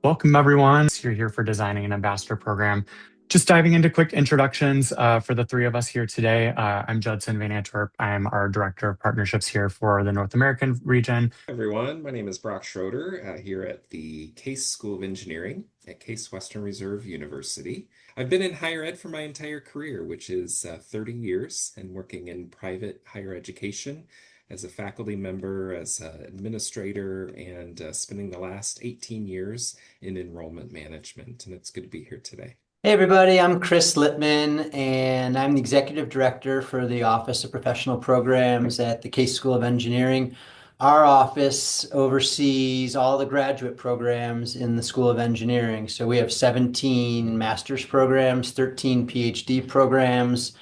Welcome, everyone. You're here for Designing an Ambassador Program. Just diving into quick introductions for the three of us here today. I'm Judson Van Antwerp. I'm our Director of Partnerships here for the North American region. Everyone, my name is Brock Schroeder here at the Case School of Engineering at Case Western Reserve University. I've been in higher ed for my entire career, which is 30 years, and working in private higher education as a faculty member, as an administrator, and spending the last 18 years in enrollment management. And it's good to be here today. Hey everybody, I'm Chris Littman, and I'm the Executive Director for the Office of Professional Programs at the Case School of Engineering. Our office oversees all the graduate programs in the School of Engineering. So we have 17 master's programs, 13 PhD programs,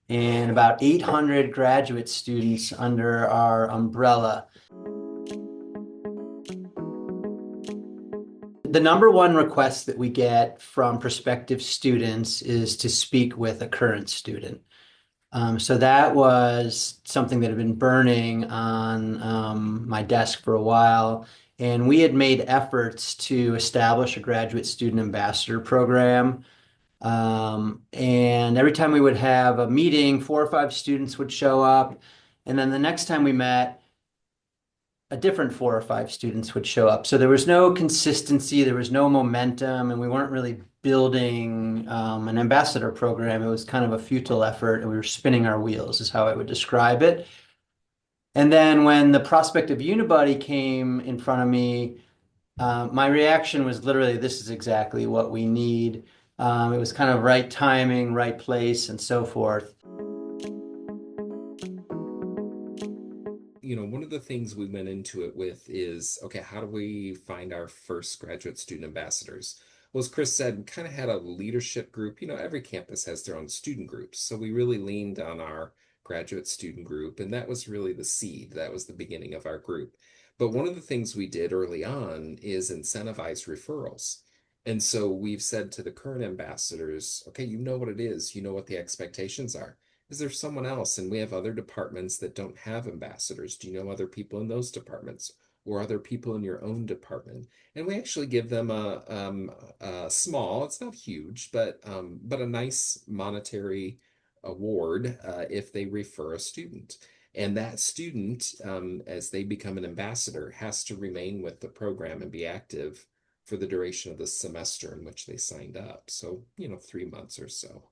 and about 800 graduate students under our umbrella. The number one request that we get from prospective students is to speak with a current student. So that was something that had been burning on my desk for a while. And we had made efforts to establish a graduate student ambassador program. And every time we would have a meeting, 4 or 5 students would show up. And then the next time we met, a different 4 or 5 students would show up. So there was no consistency, there was no momentum, and we weren't really building an ambassador program. It was kind of a futile effort, and we were spinning our wheels, is how I would describe it. And then when the prospect of Unibuddy came in front of me, my reaction was literally, this is exactly what we need. It was kind of right timing, right place, and so forth. One of the things we went into it with is, okay, how do we find our first graduate student ambassadors? Well, as Chris said, we kind of had a leadership group. Every campus has their own student groups. So we really leaned on our graduate student group, and that was really the seed. That was the beginning of our group. But one of the things we did early on is incentivize referrals. And so we've said to the current ambassadors, okay, you know what it is, you know what the expectations are. Is there someone else? And we have other departments that don't have ambassadors. Do you know other people in those departments or other people in your own department? And we actually give them a small, it's not huge, but a nice monetary award if they refer a student. And that student, as they become an ambassador, has to remain with the program and be active for the duration of the semester in which they signed up. So, 3 months or so.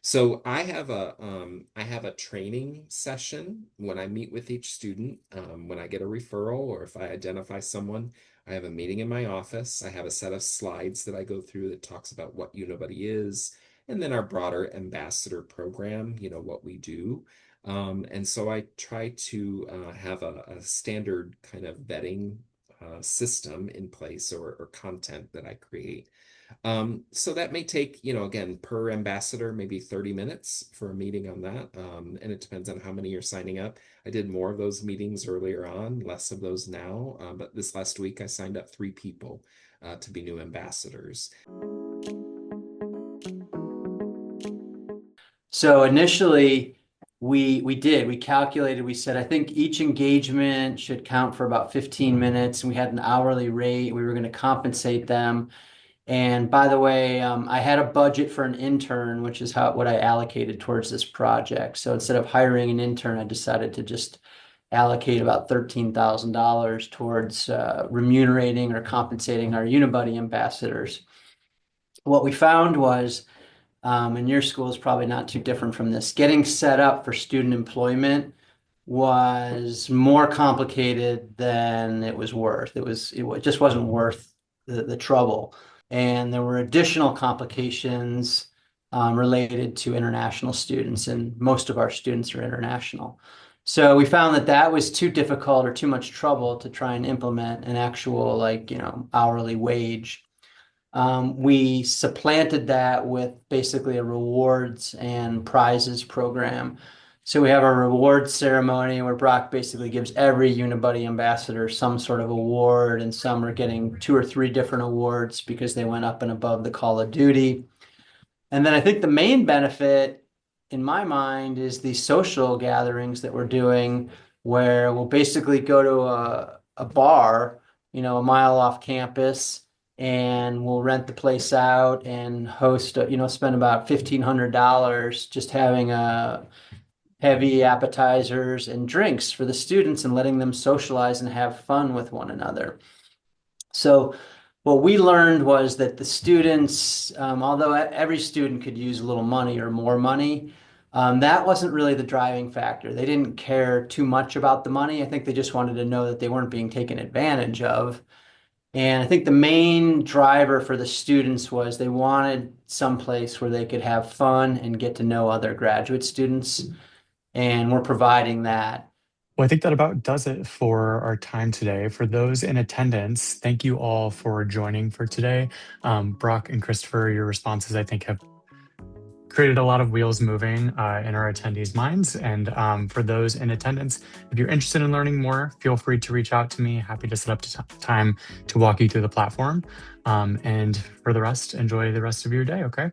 So I have a training session when I meet with each student. When I get a referral or if I identify someone, I have a meeting in my office. I have a set of slides that I go through that talks about what Unibuddy is, and then our broader ambassador program, what we do. And so I try to have a standard kind of vetting system in place or content that I create. So that may take, again, per ambassador, maybe 30 minutes for a meeting on that. And it depends on how many you're signing up. I did more of those meetings earlier on, less of those now. But this last week, I signed up 3 people to be new ambassadors. So initially, we calculated, we said, I think each engagement should count for about 15 minutes. And we had an hourly rate. We were going to compensate them. And by the way, I had a budget for an intern, which is what I allocated towards this project. So instead of hiring an intern, I decided to just allocate about $13,000 towards remunerating or compensating our Unibuddy ambassadors. What we found was, and your school is probably not too different from this, getting set up for student employment was more complicated than it was worth. It just wasn't worth the trouble. And there were additional complications related to international students, and most of our students are international. So we found that was too difficult or too much trouble to try and implement an actual hourly wage. We supplanted that with basically a rewards and prizes program. So we have a rewards ceremony where Brock basically gives every Unibuddy ambassador some sort of award, and some are getting 2 or 3 different awards because they went up and above the call of duty. And then I think the main benefit in my mind is the social gatherings that we're doing, where we'll basically go to a bar, a mile off campus, and we'll rent the place out and host, spend about $1,500 just having a heavy appetizers and drinks for the students and letting them socialize and have fun with one another. So what we learned was that the students, although every student could use a little money or more money, that wasn't really the driving factor. They didn't care too much about the money. I think they just wanted to know that they weren't being taken advantage of. And I think the main driver for the students was they wanted someplace where they could have fun and get to know other graduate students. And we're providing that. Well, I think that about does it for our time today. For those in attendance, thank you all for joining for today. Brock and Christopher, your responses, I think, have created a lot of wheels moving in our attendees' minds. And for those in attendance, if you're interested in learning more, feel free to reach out to me. Happy to set up time to walk you through the platform. And for the rest, enjoy the rest of your day, okay?